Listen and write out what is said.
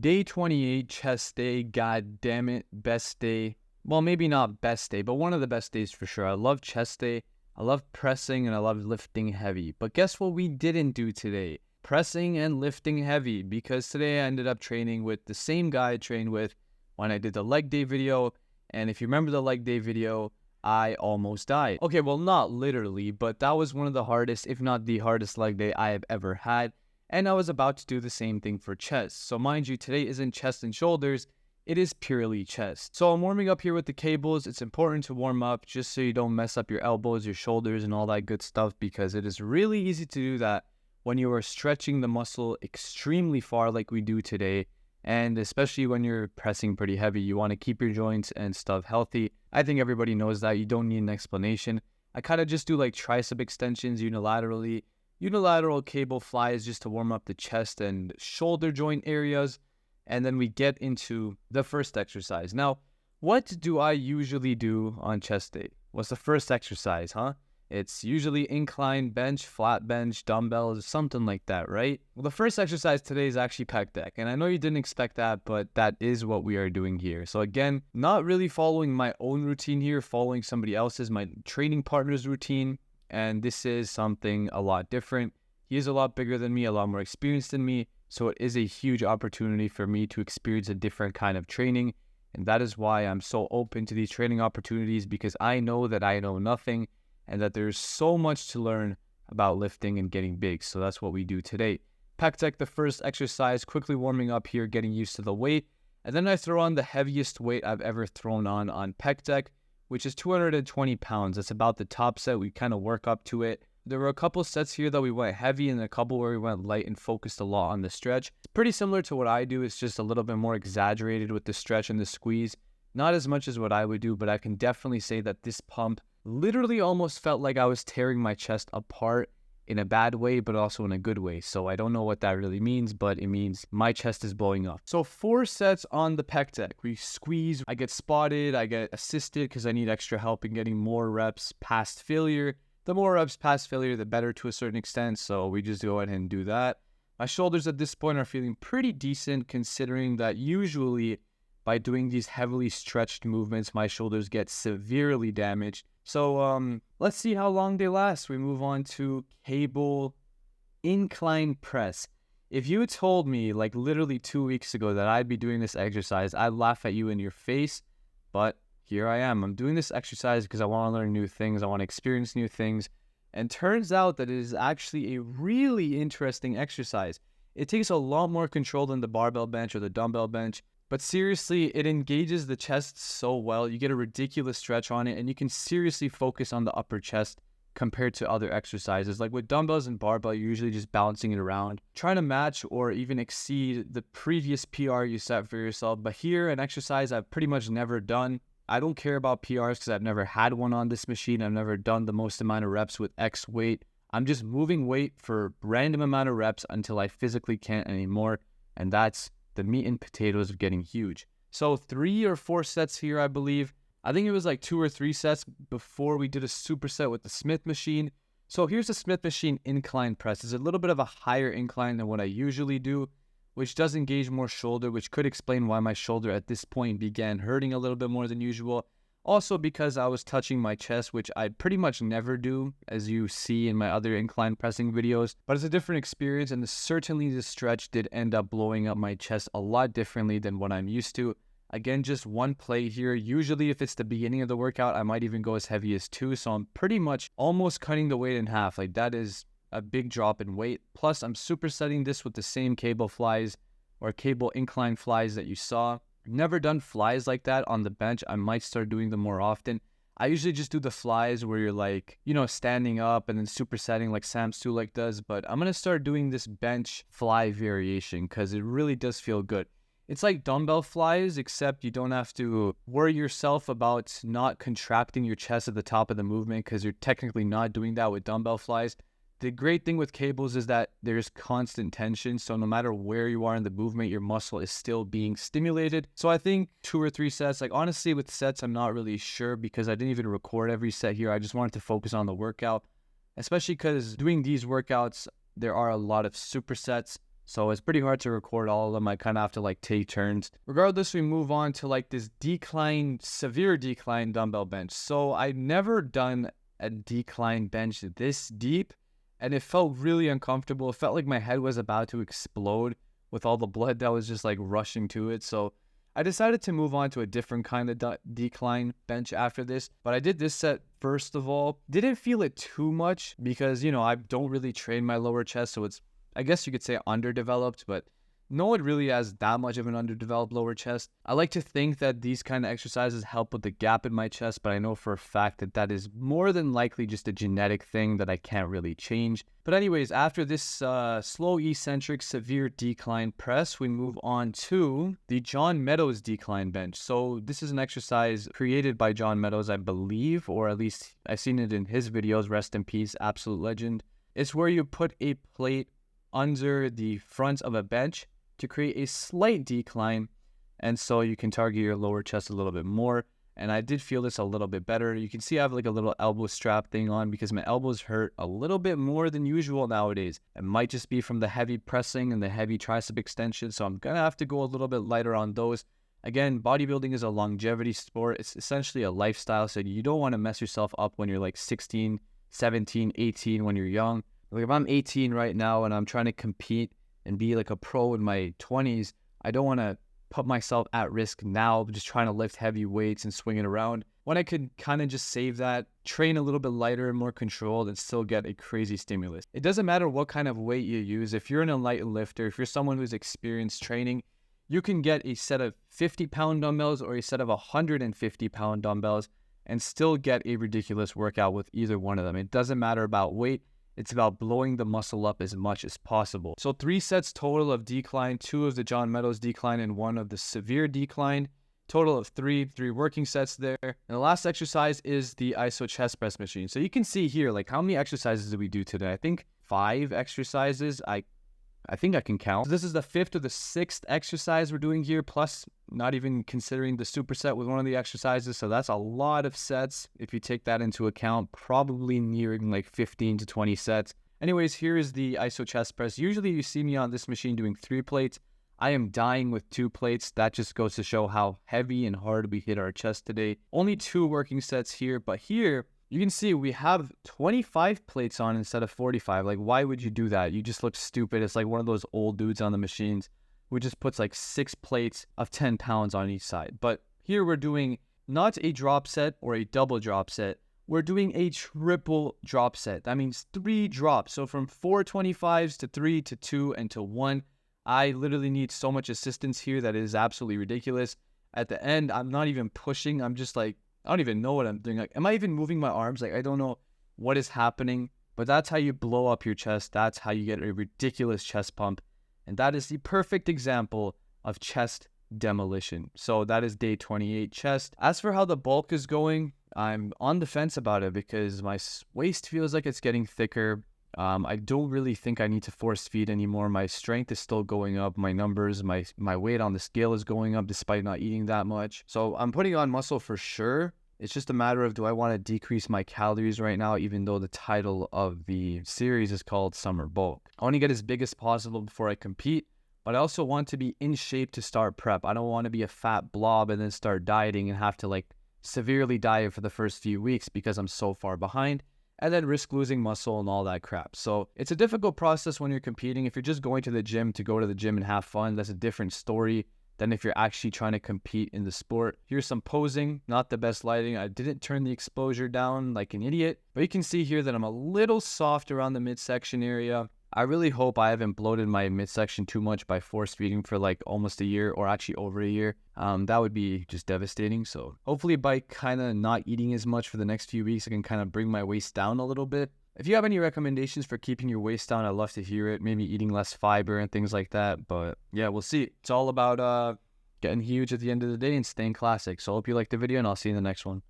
Day 28, chest day, god damn it, best day. Well, maybe not best day, but one of the best days for sure. I love chest day, I love pressing, and I love lifting heavy. But guess what we didn't do today? Pressing and lifting heavy, because today I ended up training with the same guy I trained with when I did the leg day video. And if you remember the leg day video, I almost died. Okay, well, not literally, but that was one of the hardest, if not the hardest leg day I have ever had. And I was about to do the same thing for chest. So mind you, today isn't chest and shoulders, it is purely chest. So I'm warming up here with the cables. It's important to warm up just so you don't mess up your elbows, your shoulders, and all that good stuff, because it is really easy to do that when you are stretching the muscle extremely far like we do today. And especially when you're pressing pretty heavy, you want to keep your joints and stuff healthy. I think everybody knows that. You don't need an explanation. I kind of just do like tricep extensions unilaterally. Unilateral cable flies just to warm up the chest and shoulder joint areas. And then we get into the first exercise. Now, what do I usually do on chest day? What's the first exercise, huh? It's usually incline bench, flat bench, dumbbells, something like that, right? Well, the first exercise today is actually pec deck. And I know you didn't expect that, but that is what we are doing here. So again, not really following my own routine here, following somebody else's, my training partner's routine. And this is something a lot different. He is a lot bigger than me, a lot more experienced than me. So it is a huge opportunity for me to experience a different kind of training. And that is why I'm so open to these training opportunities, because I know that I know nothing and that there's so much to learn about lifting and getting big. So that's what we do today. Pec deck, the first exercise, quickly warming up here, getting used to the weight. And then I throw on the heaviest weight I've ever thrown on pec deck, which is 220 pounds. That's about the top set. We kind of work up to it. There were a couple sets here that we went heavy and a couple where we went light and focused a lot on the stretch. It's pretty similar to what I do. It's just a little bit more exaggerated with the stretch and the squeeze. Not as much as what I would do, but I can definitely say that this pump literally almost felt like I was tearing my chest apart in a bad way, but also in a good way. So I don't know what that really means, but it means my chest is blowing up. So 4 sets on the pec deck. We squeeze, I get spotted, I get assisted because I need extra help in getting more reps past failure. The more reps past failure, the better to a certain extent. So we just go ahead and do that. My shoulders at this point are feeling pretty decent, considering that usually by doing these heavily stretched movements, my shoulders get severely damaged. So let's see how long they last. We move on to cable incline press. If you had told me like literally 2 weeks ago that I'd be doing this exercise, I'd laugh at you in your face. But here I am. I'm doing this exercise because I want to learn new things. I want to experience new things. And turns out that it is actually a really interesting exercise. It takes a lot more control than the barbell bench or the dumbbell bench. But seriously, it engages the chest so well. You get a ridiculous stretch on it, and you can seriously focus on the upper chest compared to other exercises. Like with dumbbells and barbell, you're usually just bouncing it around, trying to match or even exceed the previous PR you set for yourself. But here, an exercise I've pretty much never done. I don't care about PRs because I've never had one on this machine. I've never done the most amount of reps with X weight. I'm just moving weight for random amount of reps until I physically can't anymore. And that's the meat and potatoes of getting huge. So 3 or 4 sets here, I believe. I think it was like 2 or 3 sets before we did a superset with the Smith machine. So here's the Smith machine incline press. It's a little bit of a higher incline than what I usually do, which does engage more shoulder, which could explain why my shoulder at this point began hurting a little bit more than usual. Also because I was touching my chest, which I pretty much never do, as you see in my other incline pressing videos. But it's a different experience, and certainly the stretch did end up blowing up my chest a lot differently than what I'm used to. Again, just one play here. Usually if it's the beginning of the workout, I might even go as heavy as 2. So I'm pretty much almost cutting the weight in half. Like that is a big drop in weight. Plus I'm supersetting this with the same cable flies or cable incline flies that you saw. Never done flies like that on the bench. I might start doing them more often. I usually just do the flies where you're like, standing up and then supersetting like Sam Sulek does. But I'm going to start doing this bench fly variation because it really does feel good. It's like dumbbell flies, except you don't have to worry yourself about not contracting your chest at the top of the movement because you're technically not doing that with dumbbell flies. The great thing with cables is that there's constant tension, so no matter where you are in the movement, your muscle is still being stimulated. So I think 2 or 3 sets, like honestly with sets, I'm not really sure because I didn't even record every set here. I just wanted to focus on the workout, especially because doing these workouts, there are a lot of supersets. So it's pretty hard to record all of them. I kind of have to like take turns. Regardless, we move on to like this decline, severe decline dumbbell bench. So I've never done a decline bench this deep, and it felt really uncomfortable. It felt like my head was about to explode with all the blood that was just like rushing to it. So I decided to move on to a different kind of decline bench after this. But I did this set first of all. Didn't feel it too much because, you know, I don't really train my lower chest. So it's, I guess you could say, underdeveloped, but no one really has that much of an underdeveloped lower chest. I like to think that these kind of exercises help with the gap in my chest, but I know for a fact that that is more than likely just a genetic thing that I can't really change. But anyways, after this slow eccentric severe decline press, we move on to the John Meadows decline bench. So this is an exercise created by John Meadows, I believe, or at least I've seen it in his videos. Rest in peace, absolute legend. It's where you put a plate under the front of a bench to create a slight decline, and so you can target your lower chest a little bit more. And I did feel this a little bit better. You can see I have like a little elbow strap thing on because my elbows hurt a little bit more than usual nowadays. It might just be from the heavy pressing and the heavy tricep extension, so I'm gonna have to go a little bit lighter on those. Again, bodybuilding is a longevity sport. It's essentially a lifestyle, so you don't want to mess yourself up when you're like 16, 17, 18 when you're young. Like if I'm 18 right now and I'm trying to compete and be like a pro in my 20s, I don't want to put myself at risk now just trying to lift heavy weights and swing it around when I could kind of just save that, train a little bit lighter and more controlled, and still get a crazy stimulus. It doesn't matter what kind of weight you use. If you're an enlightened lifter, if you're someone who's experienced training, you can get a set of 50-pound dumbbells or a set of 150-pound dumbbells and still get a ridiculous workout with either one of them. It doesn't matter about weight. It's about blowing the muscle up as much as possible. So 3 sets total of decline, 2 of the John Meadows decline and 1 of the severe decline. Total of 3 working sets there. And the last exercise is the iso chest press machine. So you can see here, like, how many exercises did we do today? I think 5 exercises. I think I can count. So this is the 5th or the 6th exercise we're doing here, plus not even considering the superset with one of the exercises. So that's a lot of sets. If you take that into account, probably nearing like 15 to 20 sets. Anyways, here is the iso chest press. Usually you see me on this machine doing 3 plates. I am dying with 2 plates. That just goes to show how heavy and hard we hit our chest today. Only 2 working sets here, but here you can see we have 25 plates on instead of 45. Like, why would you do that? You just look stupid. It's like one of those old dudes on the machines who just puts like 6 plates of 10 pounds on each side. But here we're doing not a drop set or a double drop set. We're doing a triple drop set. That means 3 drops. So from 4 25s to 3 to 2 and to 1. I literally need so much assistance here that it is absolutely ridiculous. At the end, I'm not even pushing. I'm just like, I don't even know what I'm doing. Like, am I even moving my arms? Like, I don't know what is happening, but that's how you blow up your chest. That's how you get a ridiculous chest pump. And that is the perfect example of chest demolition. So that is day 28 chest. As for how the bulk is going, I'm on the fence about it because my waist feels like it's getting thicker. I don't really think I need to force feed anymore. My strength is still going up. My numbers, my weight on the scale is going up despite not eating that much. So I'm putting on muscle for sure. It's just a matter of, do I want to decrease my calories right now, even though the title of the series is called Summer Bulk. I want to get as big as possible before I compete, but I also want to be in shape to start prep. I don't want to be a fat blob and then start dieting and have to like severely diet for the first few weeks because I'm so far behind, and then risk losing muscle and all that crap. So it's a difficult process when you're competing. If you're just going to the gym to go to the gym and have fun, that's a different story than if you're actually trying to compete in the sport. Here's some posing, not the best lighting. I didn't turn the exposure down like an idiot, but you can see here that I'm a little soft around the midsection area. I really hope I haven't bloated my midsection too much by force feeding for like almost a year or actually over a year. That would be just devastating. So hopefully by kind of not eating as much for the next few weeks, I can kind of bring my waist down a little bit. If you have any recommendations for keeping your waist down, I'd love to hear it. Maybe eating less fiber and things like that. But yeah, we'll see. It's all about getting huge at the end of the day and staying classic. So I hope you liked the video, and I'll see you in the next one.